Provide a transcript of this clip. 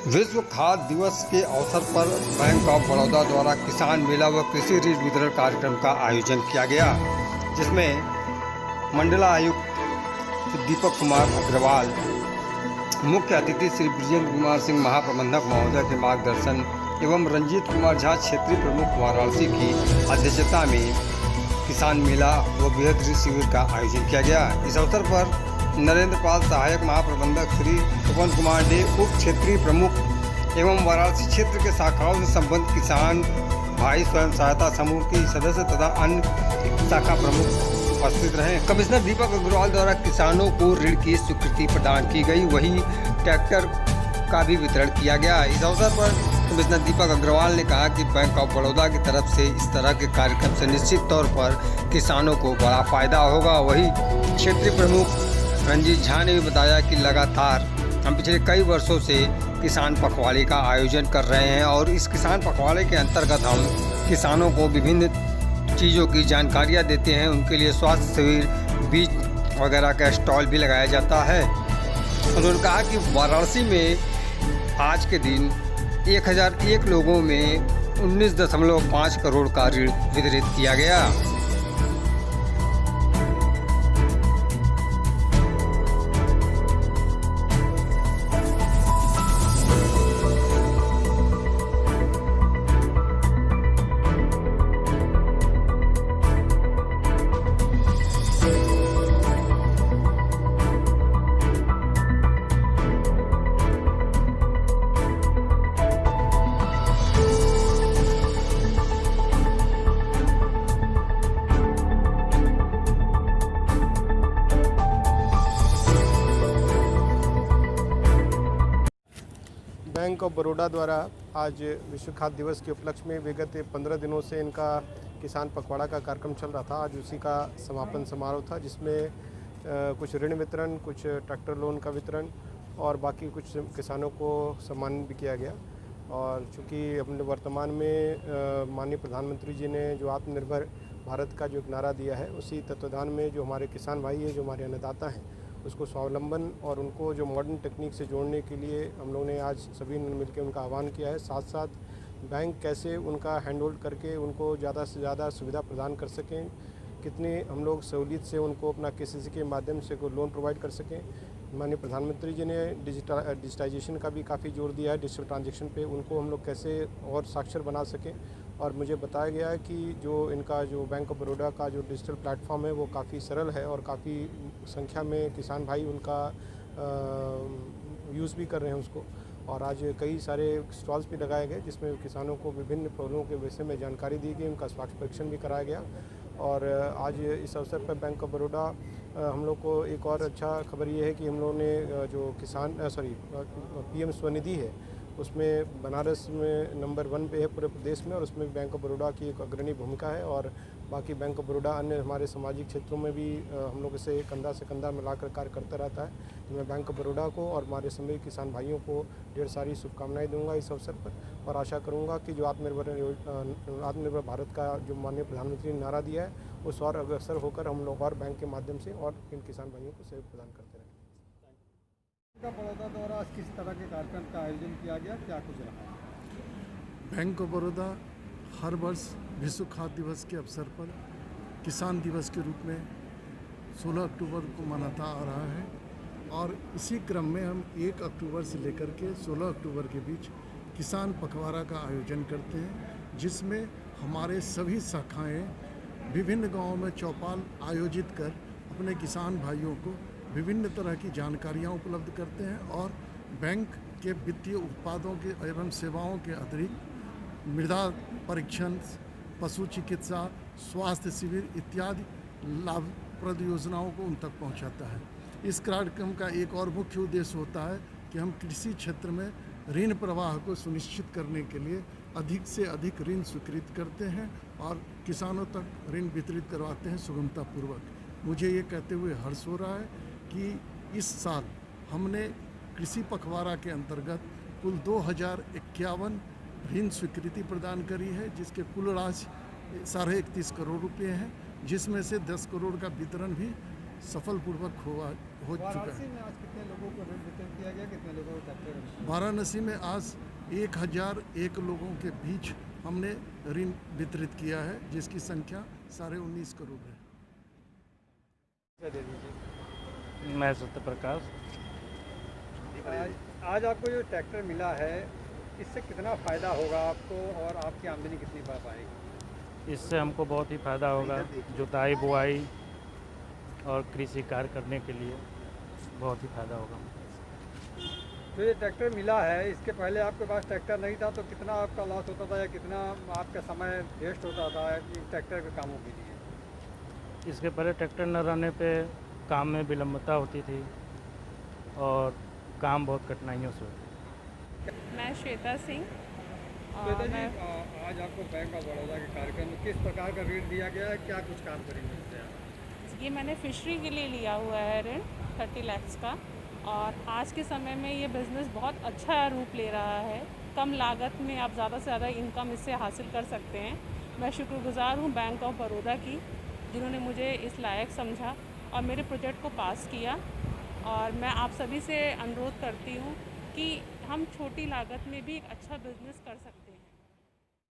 विश्व खाद्य दिवस के अवसर पर बैंक ऑफ बड़ौदा द्वारा किसान मेला व कृषि ऋण वितरण कार्यक्रम का आयोजन किया गया, जिसमें मंडलायुक्त दीपक कुमार अग्रवाल, मुख्य अतिथि श्री ब्रिजेंद्र कुमार सिंह महाप्रबंधक महोदय के मार्गदर्शन एवं रंजीत कुमार झा क्षेत्रीय प्रमुख वाराणसी की अध्यक्षता में किसान मेला व बेहद ऋण शिविर का आयोजन किया गया। इस अवसर पर नरेंद्र पाल सहायक महाप्रबंधक श्री पवन कुमार डे, उप क्षेत्रीय प्रमुख एवं वाराणसी क्षेत्र के शाखाओं से संबंधित किसान भाई स्वयं सहायता समूह के सदस्य तथा अन्य शाखा प्रमुख उपस्थित रहे। कमिश्नर दीपक अग्रवाल द्वारा किसानों को ऋण की स्वीकृति प्रदान की गई, वहीं ट्रैक्टर का भी वितरण किया गया। इस अवसर पर कमिश्नर दीपक अग्रवाल ने कहा कि बैंक ऑफ बड़ौदा की तरफ से इस तरह के कार्यक्रम से निश्चित तौर पर किसानों को बड़ा फायदा होगा। वहीं क्षेत्रीय प्रमुख रंजीत झा ने भी बताया कि लगातार हम पिछले कई वर्षों से किसान पखवाड़े का आयोजन कर रहे हैं और इस किसान पखवाड़े के अंतर्गत हम किसानों को विभिन्न चीज़ों की जानकारियां देते हैं। उनके लिए स्वास्थ्य शिविर, बीज वगैरह का स्टॉल भी लगाया जाता है। उन्होंने कहा कि वाराणसी में आज के दिन 1001 लोगों में 19.5 करोड़ का ऋण वितरित किया गया। बैंक ऑफ बड़ौदा द्वारा आज विश्व खाद्य दिवस के उपलक्ष्य में विगत 15 दिनों से इनका किसान पखवाड़ा का कार्यक्रम चल रहा था। आज उसी का समापन समारोह था, जिसमें कुछ ऋण वितरण, कुछ ट्रैक्टर लोन का वितरण और बाकी कुछ किसानों को सम्मानित भी किया गया। और चूँकि अपने वर्तमान में माननीय प्रधानमंत्री जी ने जो आत्मनिर्भर भारत का जो एक नारा दिया है, उसी तत्वाधान में जो हमारे किसान भाई हैं, जो हमारे अन्नदाता हैं, उसको स्वावलंबन और उनको जो मॉडर्न टेक्निक से जोड़ने के लिए हम लोगों ने आज सभी ने मिलकर उनका आह्वान किया है। साथ साथ बैंक कैसे उनका हैंड होल्ड करके उनको ज़्यादा से ज़्यादा सुविधा प्रदान कर सकें, कितने हम लोग सहूलियत से उनको अपना केसीसी के माध्यम से कोई लोन प्रोवाइड कर सकें। माननीय प्रधानमंत्री जी ने डिजिटाइजेशन का भी काफ़ी जोर दिया है, डिजिटल ट्रांजेक्शन पे उनको हम लोग कैसे और साक्षर बना सकें। और मुझे बताया गया है कि जो इनका जो बैंक ऑफ बड़ौदा का जो डिजिटल प्लेटफॉर्म है वो काफ़ी सरल है और काफ़ी संख्या में किसान भाई उनका यूज़ भी कर रहे हैं उसको। और आज कई सारे स्टॉल्स भी लगाए गए, जिसमें किसानों को विभिन्न प्रॉब्लमों के विषय में जानकारी दी गई, उनका स्वास्थ्य परीक्षण भी कराया गया। और आज इस अवसर पर बैंक ऑफ बड़ौदा हम लोग को एक और अच्छा खबर ये है कि हम लोगों ने जो PM स्वनिधि है, उसमें बनारस में नंबर 1 पे है पूरे प्रदेश में, और उसमें बैंक ऑफ बड़ौदा की एक अग्रणी भूमिका है। और बाकी बैंक ऑफ बड़ौदा अन्य हमारे सामाजिक क्षेत्रों में भी हम लोग इसे कंधा से कंधा मिलाकर कार्य करता रहता है। तो मैं बैंक ऑफ बड़ौदा को और हमारे सभी किसान भाइयों को ढेर सारी शुभकामनाएं दूंगा इस अवसर पर, और आशा करूंगा कि जो आत्मनिर्भर भारत का जो माननीय प्रधानमंत्री ने नारा दिया है, उस और अग्रसर होकर हम लोग और बैंक के माध्यम से और इन किसान भाइयों को सेवा प्रदान करते रहें। बड़ौदा द्वारा आज किस तरह के कार्यक्रम का आयोजन किया गया, क्या कुछ रहा? बैंक ऑफ बड़ौदा हर वर्ष विश्व खाद्य दिवस के अवसर पर किसान दिवस के रूप में 16 अक्टूबर को मनाता आ रहा है, और इसी क्रम में हम 1 अक्टूबर से लेकर के 16 अक्टूबर के बीच किसान पखवाड़ा का आयोजन करते हैं, जिसमें हमारे सभी शाखाएं विभिन्न गांवों में चौपाल आयोजित कर अपने किसान भाइयों को विभिन्न तरह की जानकारियां उपलब्ध करते हैं, और बैंक के वित्तीय उत्पादों के एवं सेवाओं के अतिरिक्त मृदा परीक्षण, पशु चिकित्सा, स्वास्थ्य शिविर इत्यादि लाभप्रद योजनाओं को उन तक पहुंचाता है। इस कार्यक्रम का एक और मुख्य उद्देश्य होता है कि हम कृषि क्षेत्र में ऋण प्रवाह को सुनिश्चित करने के लिए अधिक से अधिक ऋण स्वीकृत करते हैं और किसानों तक ऋण वितरित करवाते हैं सुगमतापूर्वक। मुझे ये कहते हुए हर्ष हो रहा है कि इस साल हमने कृषि पखवाड़ा के अंतर्गत कुल 2051 ऋण स्वीकृति प्रदान करी है, जिसके कुल राशि 31.5 करोड़ रुपये हैं, जिसमें से 10 करोड़ का वितरण भी सफलपूर्वक हो चुका वाराणसी है। में आज कितने लोगों को ऋण वितरण किया गया, कितने लोगों को ट्रैक्टर? वाराणसी में आज 1001 लोगों के बीच हमने ऋण वितरित किया है, जिसकी संख्या 19.5 करोड़ है। दे दीजिए। मैं सत्य प्रकाश। आज आपको जो ट्रैक्टर मिला है, इससे कितना फ़ायदा होगा आपको और आपकी आमदनी कितनी बढ़ पाएगी? इससे हमको बहुत ही फ़ायदा होगा, जुताई बुआई और कृषि कार्य करने के लिए बहुत ही फ़ायदा होगा। तो ये ट्रैक्टर मिला है, इसके पहले आपके पास ट्रैक्टर नहीं था तो कितना आपका लॉस होता था या कितना आपका समय वेस्ट होता था इन ट्रैक्टर के कामों के लिए? इसके पहले ट्रैक्टर न रहने पे काम में विलम्बता होती थी और काम बहुत कठिनाइयों से होती। मैं श्वेता सिंह और श्वेता जी, मैं आज आपको बैंक ऑफ बड़ौदा के कार्यक्रम में किस प्रकार का ऋण दिया गया है, क्या कुछ काम करेंगे इससे आप? ये मैंने फिशरी के लिए लिया हुआ है ऋण 30 लाख का, और आज के समय में ये बिज़नेस बहुत अच्छा रूप ले रहा है। कम लागत में आप ज़्यादा से ज़्यादा इनकम इससे हासिल कर सकते हैं। मैं शुक्रगुज़ार हूँ बैंक ऑफ बड़ौदा की, जिन्होंने मुझे इस लायक समझा और मेरे प्रोजेक्ट को पास किया। और मैं आप सभी से अनुरोध करती हूँ कि हम छोटी लागत में भी एक अच्छा बिज़नेस कर सकते हैं।